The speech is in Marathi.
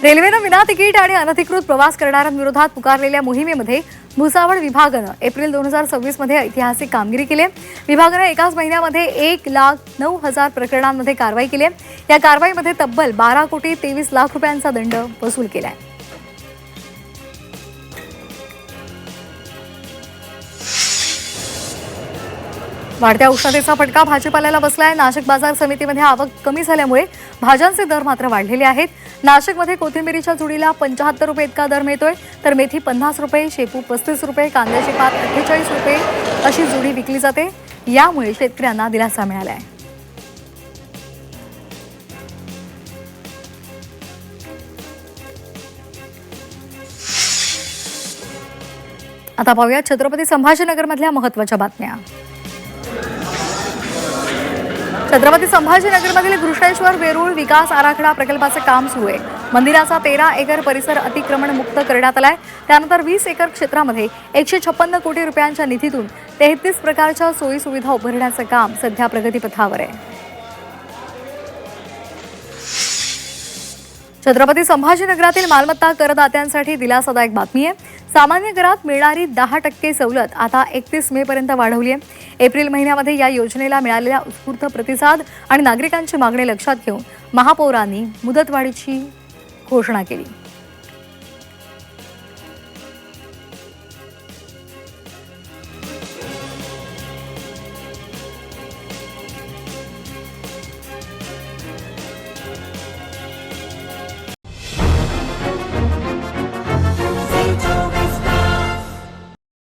रेल्वेनं विना तिकीट आणि अनधिकृत प्रवास करणाऱ्यांविरोधात पुकारलेल्या मोहिमेमध्ये भुसावळ विभागानं एप्रिल 2026 मध्ये ऐतिहासिक कामगिरी केली आहे. विभागानं एकाच महिन्यामध्ये 1,09,000 प्रकरणांमध्ये कारवाई केली आहे. या कारवाईमध्ये तब्बल 12,23,00,000 रुपयांचा दंड वसूल केला आहे. वाढत्या उष्णतेचा फटका भाजीपाल्याला बसलाय. नाशिक बाजार समितीमध्ये आवक कमी झाल्यामुळे भाज्यांचे दर मात्र वाढलेले आहेत. नाशिकमध्ये कोथिंबीरीच्या जुडीला 75 रुपये इतका दर मिळतोय, तर मेथी 50 रुपये, शेपू 35 रुपये, कांद्याची पात 48 रुपये अशी जुडी विकली जाते. यामुळे शेतकऱ्यांना दिलासा मिळाला आहे. आता पाहूया छत्रपती संभाजीनगरमधल्या महत्त्वाच्या बातम्या. छत्रपती संभाजीनगरमधील घृष्णेश्वर वेरूळ विकास आराखडा प्रकल्पाचे काम सुरू आहे. मंदिराचा 13 एकर परिसर अतिक्रमण मुक्त करण्यात आलाय. त्यानंतर 20 एकर क्षेत्रामध्ये 156 कोटी रुपयांच्या निधीतून 33 प्रकारच्या सोयी सुविधा उभारण्याचं काम सध्या प्रगतीपथावर आहे. छत्रपती संभाजीनगरातील मालमत्ता करदात्यांसाठी दिलासादायक बातमी आहे. सामान्य करात मिळणारी 10% सवलत आता 31 मे पर्यंत वाढवली आहे. एप्रिल महिन्यामध्ये या योजनेला मिळालेल्या उत्स्फूर्त प्रतिसाद आणि नागरिकांची मागणी लक्षात घेऊन महापौरांनी मुदतवाढीची घोषणा केली.